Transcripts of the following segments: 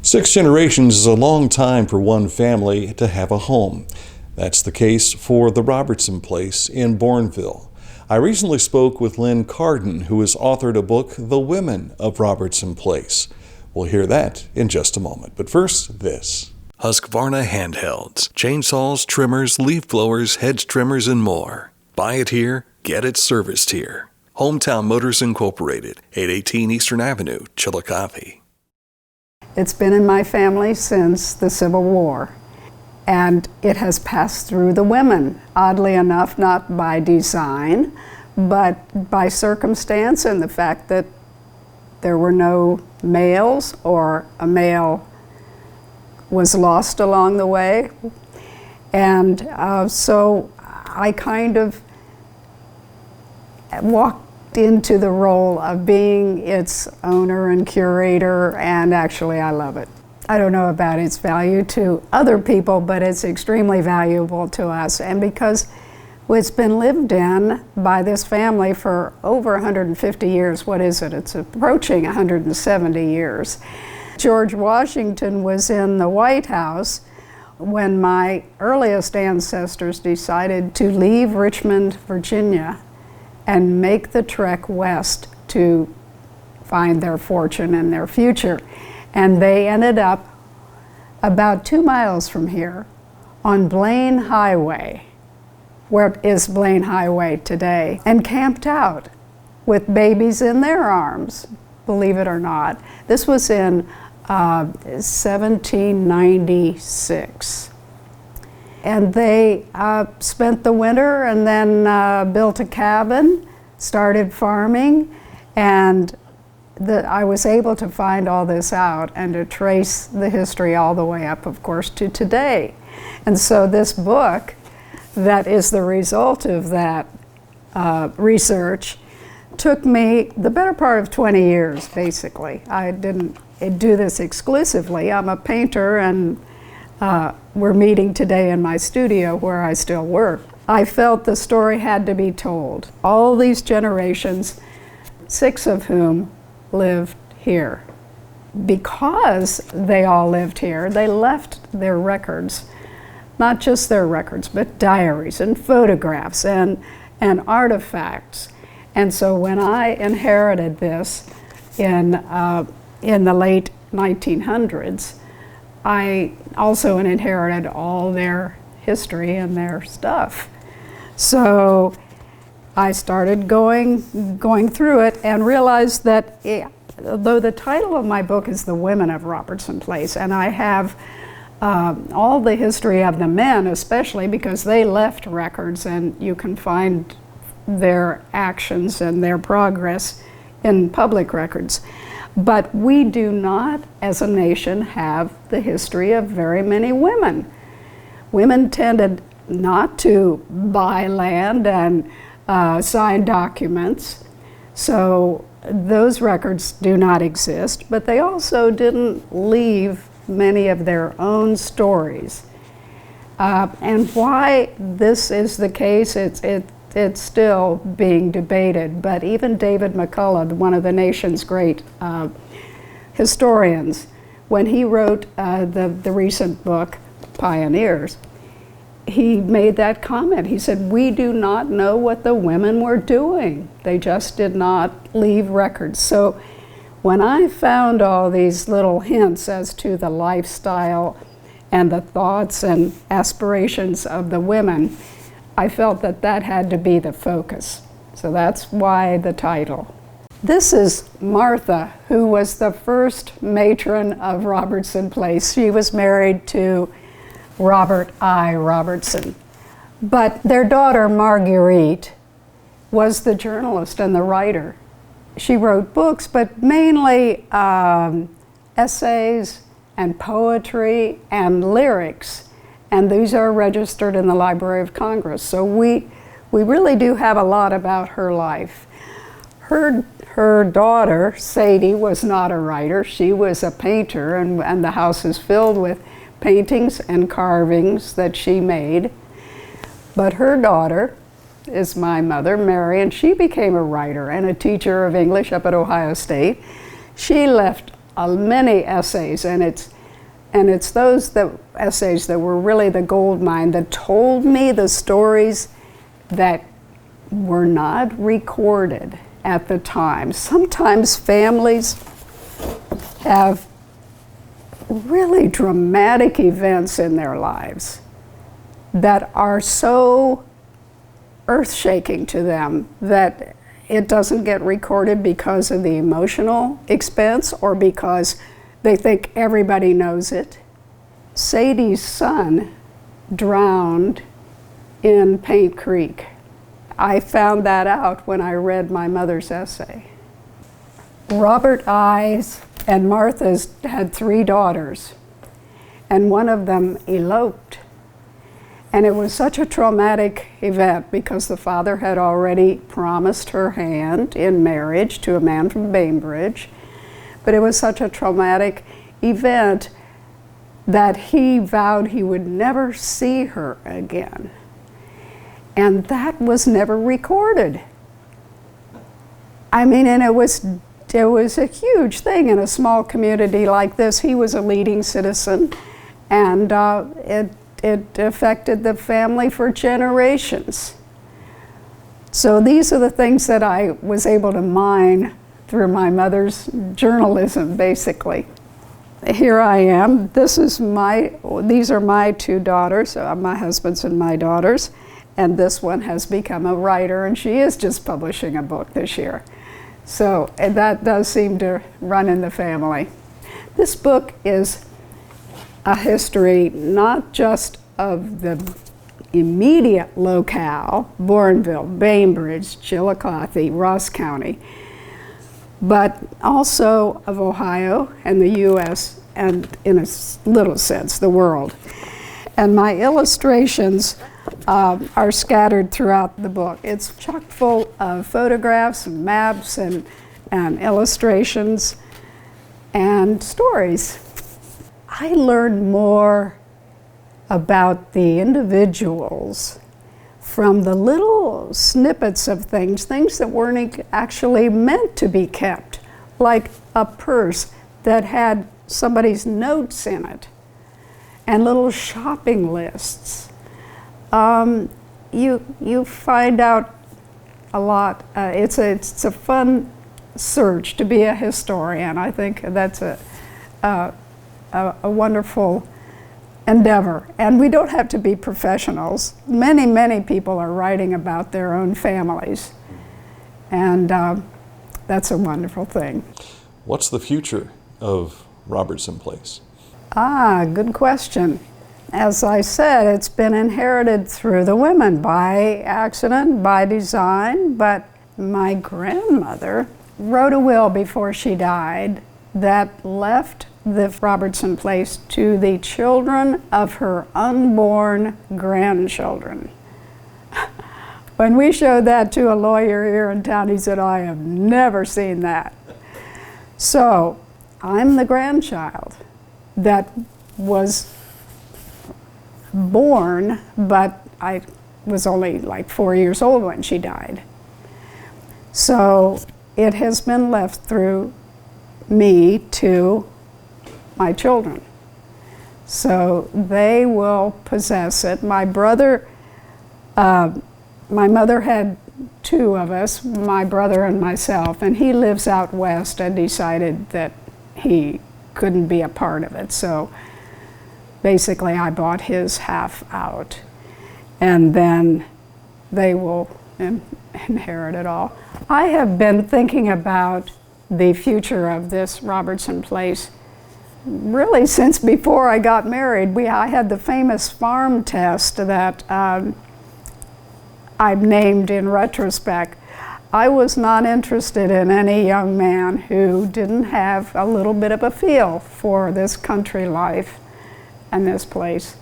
6 generations is a long time for one family to have a home. That's the case for the Robertson Place in Bourneville. I recently spoke with Lynn Carden, who has authored a book, The Women of Robertson Place. We'll hear that in just a moment. But first, this. Husqvarna handhelds, chainsaws, trimmers, leaf blowers, hedge trimmers, and more. Buy it here, get it serviced here. Hometown Motors Incorporated, 818 Eastern Avenue, Chillicothe. It's been in my family since the Civil War, and it has passed through the women, oddly enough, not by design, but by circumstance and the fact that there were no males or a male was lost along the way. And so I kind of walked into the role of being its owner and curator, and actually I love it. I don't know about its value to other people, but it's extremely valuable to us. And because it's been lived in by this family for over 150 years, what is it? It's approaching 170 years. George Washington was in the White House when my earliest ancestors decided to leave Richmond, Virginia, and make the trek west to find their fortune and their future. And they ended up about 2 miles from here on Blaine Highway, where is Blaine Highway today, and camped out with babies in their arms, believe it or not. This was in 1796. And they spent the winter and then built a cabin, started farming, and I was able to find all this out and to trace the history all the way up, of course, to today. And so this book, that is the result of that research, took me the better part of 20 years, basically. I didn't do this exclusively. I'm a painter, and we're meeting today in my studio where I still work. I felt the story had to be told. All these generations, 6 of whom lived here. Because they all lived here, they left their records, not just their records, but diaries and photographs and artifacts. And so when I inherited this in the late 1900s, I also inherited all their history and their stuff. So I started going through it and realized that though the title of my book is The Women of Robertson Place, and I have all the history of the men, especially because they left records, and you can find their actions and their progress in public records. But we do not, as a nation, have the history of very many women. Women tended not to buy land and sign documents, so those records do not exist, but they also didn't leave many of their own stories. And why this is the case, it's still being debated, but even David McCullough, one of the nation's great historians, when he wrote the recent book, Pioneers, he made that comment. He said, we do not know what the women were doing. They just did not leave records. So when I found all these little hints as to the lifestyle and the thoughts and aspirations of the women, I felt that that had to be the focus. So that's why the title. This is Martha, who was the first matron of Robertson Place. She was married to Robert I. Robertson. But their daughter, Marguerite, was the journalist and the writer. She wrote books, but mainly essays and poetry and lyrics. And these are registered in the Library of Congress. So we really do have a lot about her life. Her daughter, Sadie, was not a writer. She was a painter, and the house is filled with paintings and carvings that she made. But her daughter is my mother, Mary, and she became a writer and a teacher of English up at Ohio State. She left many essays, and it's those essays that were really the gold mine that told me the stories that were not recorded at the time. Sometimes families have really dramatic events in their lives that are so earth-shaking to them that it doesn't get recorded because of the emotional expense or because they think everybody knows it. Sadie's son drowned in Paint Creek. I found that out when I read my mother's essay. Robert I's and Martha's had 3 daughters, and one of them eloped. And it was such a traumatic event because the father had already promised her hand in marriage to a man from Bainbridge. But it was such a traumatic event that he vowed he would never see her again. And that was never recorded. I mean, and it was a huge thing in a small community like this. He was a leading citizen, and it affected the family for generations. So these are the things that I was able to mine through my mother's journalism, basically. Here I am. These are my 2 daughters, my husband's and my daughters, and this one has become a writer, and she is just publishing a book this year. So that does seem to run in the family. This book is a history not just of the immediate locale, Bourneville, Bainbridge, Chillicothe, Ross County, but also of Ohio and the US, and in a little sense, the world. And my illustrations are scattered throughout the book. It's chock full of photographs and maps and illustrations and stories. I learned more about the individuals from the little snippets of things that weren't actually meant to be kept, like a purse that had somebody's notes in it and little shopping lists. You find out a lot. It's a fun search to be a historian. I think that's a wonderful endeavor. And we don't have to be professionals. Many people are writing about their own families. And that's a wonderful thing. What's the future of Robertson Place? Good question. As I said, it's been inherited through the women by accident, by design, but my grandmother wrote a will before she died that left the Robertson Place to the children of her unborn grandchildren. When we showed that to a lawyer here in town, he said, "I have never seen that." So I'm the grandchild that was born, but I was only like 4 years old when she died. So it has been left through me to my children. So they will possess it. My brother, my mother had 2 of us, my brother and myself, and he lives out west and decided that he couldn't be a part of it. So basically I bought his half out, and then they will inherit it all. I have been thinking about the future of this Robertson Place really since before I got married. I had the famous farm test that I've named in retrospect. I was not interested in any young man who didn't have a little bit of a feel for this country life and this place.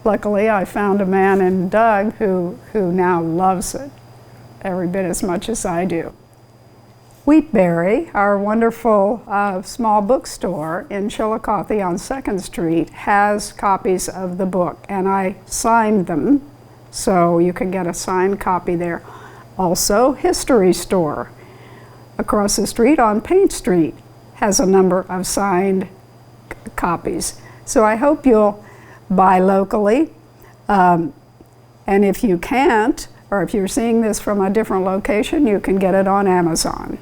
Luckily, I found a man in Doug who now loves it every bit as much as I do. Wheatberry, our wonderful small bookstore in Chillicothe on 2nd Street, has copies of the book, and I signed them, so you can get a signed copy there. Also, History Store across the street on Paint Street has a number of signed copies. So I hope you'll buy locally. And if you can't, or if you're seeing this from a different location, you can get it on Amazon.